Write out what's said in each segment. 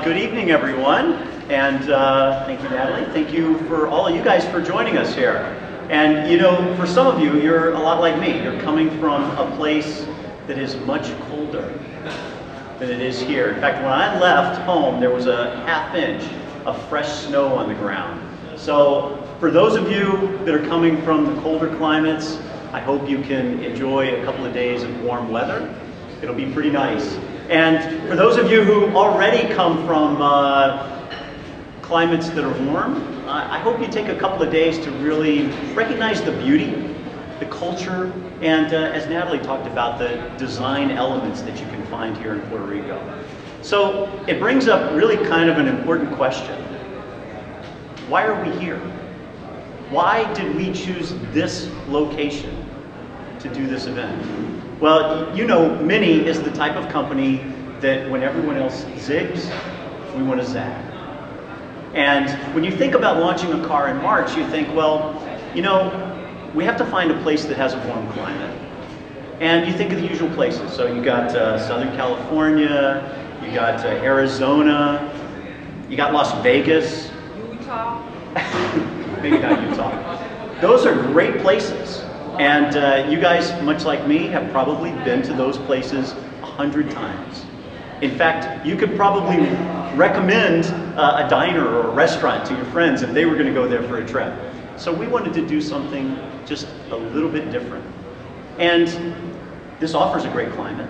Good evening, everyone, and thank you, Natalie. Thank you for all of you guys for joining us here. And you know, for some of you, you're a lot like me. You're coming from a place that is much colder than it is here. In fact, when I left home, there was a ½ inch of fresh snow on the ground. So for those of you that are coming from the colder climates, I hope you can enjoy a couple of days of warm weather. It'll be pretty nice. And for those of you who already come from climates that are warm, I hope you take a couple of days to really recognize the beauty, the culture, and as Natalie talked about, the design elements that you can find here in Puerto Rico. So it brings up really kind of an important question. Why are we here? Why did we choose this location to do this event? Well, you know, Mini is the type of company that when everyone else zigs, we want to zag. And when you think about launching a car in March, you think, well, you know, we have to find a place that has a warm climate. And you think of the usual places. So you got Southern California, you got Arizona, you got Las Vegas. Utah. Maybe not Utah. Those are great places. And you guys, much like me, have probably been to those places 100 times. In fact, you could probably recommend a diner or a restaurant to your friends if they were going to go there for a trip. So we wanted to do something just a little bit different. And this offers a great climate,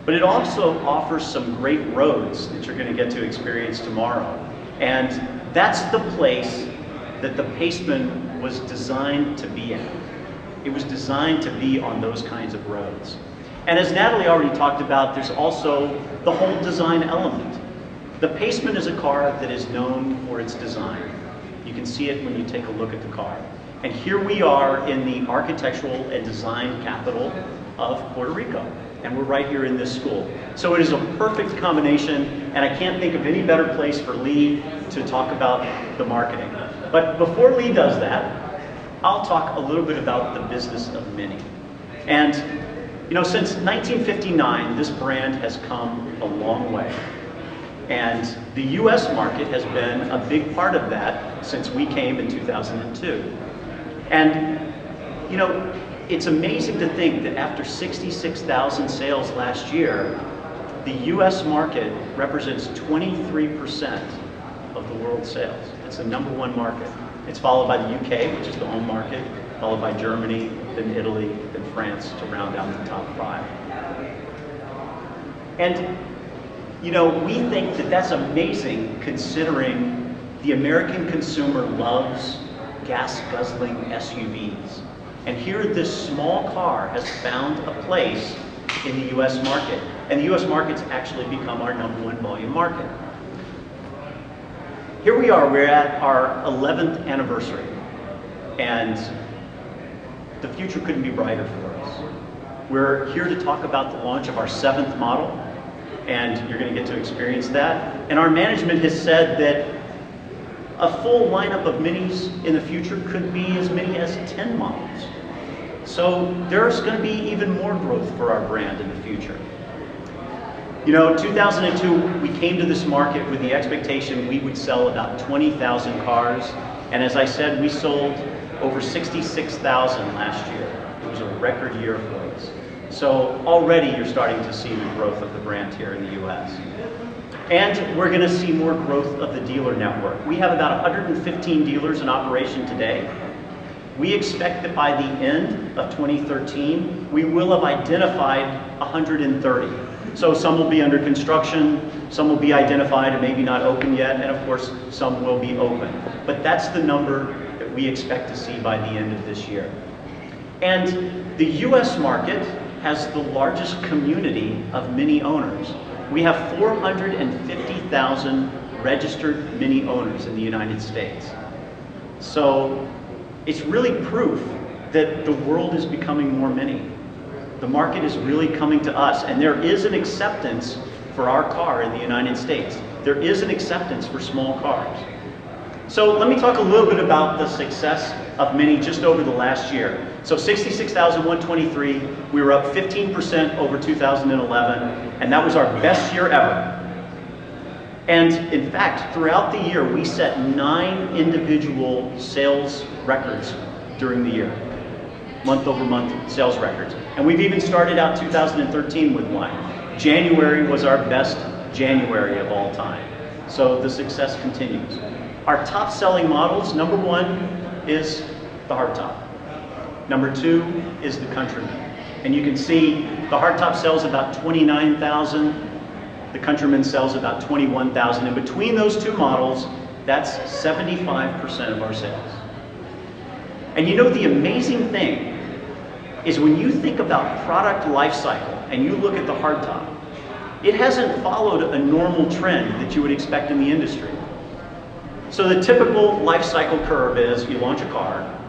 but it also offers some great roads that you're going to get to experience tomorrow. And that's the place that the Paceman was designed to be in. It was designed to be on those kinds of roads. And as Natalie already talked about, there's also the whole design element. The Paceman is a car that is known for its design. You can see it when you take a look at the car. And here we are in the architectural and design capital of Puerto Rico. And we're right here in this school. So it is a perfect combination, and I can't think of any better place for Lee to talk about the marketing. But before Lee does that, I'll talk a little bit about the business of Mini. And you know, since 1959, this brand has come a long way. And the US market has been a big part of that since we came in 2002. And you know, it's amazing to think that after 66,000 sales last year, the US market represents 23% of the world's sales. It's the #1 market. It's followed by the UK, which is the home market, followed by Germany, then Italy, then France to round out the top 5. And you know, we think that that's amazing considering the American consumer loves gas-guzzling SUVs. And here this small car has found a place in the US market. And the US market's actually become our #1 volume market. Here we are, we're at our 11th anniversary. And the future couldn't be brighter for us. We're here to talk about the launch of our 7th model, and you're going to get to experience that. And our management has said that a full lineup of Minis in the future could be as many as 10 models. So there's going to be even more growth for our brand in the future. You know, in 2002, we came to this market with the expectation we would sell about 20,000 cars. And as I said, we sold over 66,000 last year. It was a record year for us. So already you're starting to see the growth of the brand here in the US. And we're going to see more growth of the dealer network. We have about 115 dealers in operation today. We expect that by the end of 2013, we will have identified 130. So some will be under construction, some will be identified and maybe not open yet, and of course some will be open. But that's the number that we expect to see by the end of this year. And the US market has the largest community of Mini owners. We have 450,000 registered Mini owners in the United States. So it's really proof that the world is becoming more Mini. The market is really coming to us, and there is an acceptance for our car in the United States. There is an acceptance for small cars. So let me talk a little bit about the success of Mini just over the last year. So 66,123, we were up 15% over 2011, and that was our best year ever. And in fact, throughout the year, we set 9 individual sales records during the year, month-over-month sales records. And we've even started out 2013 with one. January was our best January of all time. So the success continues. Our top selling models, number 1 is the hardtop. Number 2 is the Countryman. And you can see the hardtop sells about 29,000. The Countryman sells about 21,000. And between those two models, that's 75% of our sales. And you know, the amazing thing is when you think about product life cycle and you look at the hardtop, it hasn't followed a normal trend that you would expect in the industry. So the typical life cycle curve is you launch a car,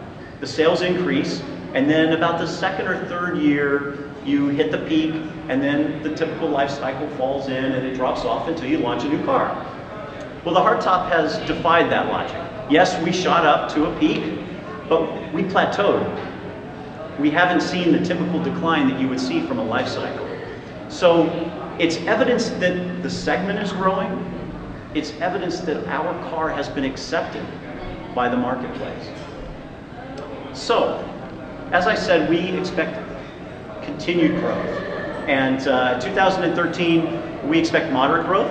the sales increase, and then about the second or third year, you hit the peak, and then the typical life cycle falls in and it drops off until you launch a new car. Well, the hardtop has defied that logic. Yes, we shot up to a peak, but we plateaued. We haven't seen the typical decline that you would see from a life cycle. So it's evidence that the segment is growing. It's evidence that our car has been accepted by the marketplace. So, as I said, we expect continued growth. And 2013, we expect moderate growth.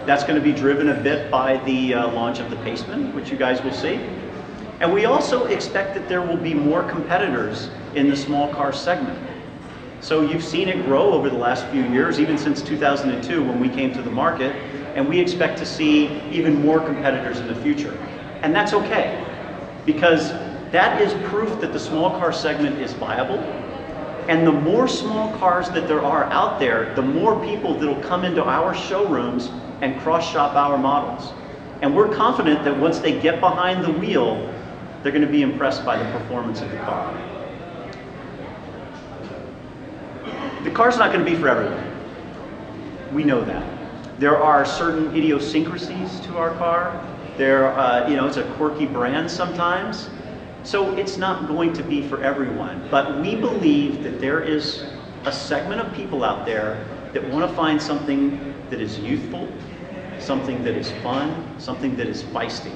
That's going to be driven a bit by the launch of the Paceman, which you guys will see. And we also expect that there will be more competitors in the small car segment. So you've seen it grow over the last few years, even since 2002 when we came to the market, and we expect to see even more competitors in the future. And that's okay, because that is proof that the small car segment is viable. And the more small cars that there are out there, the more people that will come into our showrooms and cross-shop our models. And we're confident that once they get behind the wheel, they're going to be impressed by the performance of the car. The car's not going to be for everyone. We know that. There are certain idiosyncrasies to our car. It's a quirky brand sometimes. So it's not going to be for everyone. But we believe that there is a segment of people out there that want to find something that is youthful, something that is fun, something that is feisty.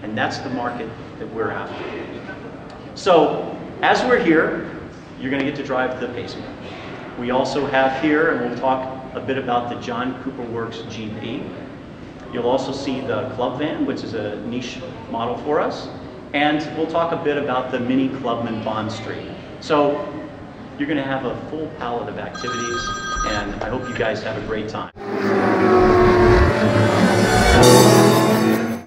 And that's the market that we're after. So as we're here, you're going to get to drive the Paceman. We also have here, and we'll talk a bit about the John Cooper Works GP. You'll also see the Club Van, which is a niche model for us. And we'll talk a bit about the Mini Clubman Bond Street. So you're going to have a full palette of activities, and I hope you guys have a great time.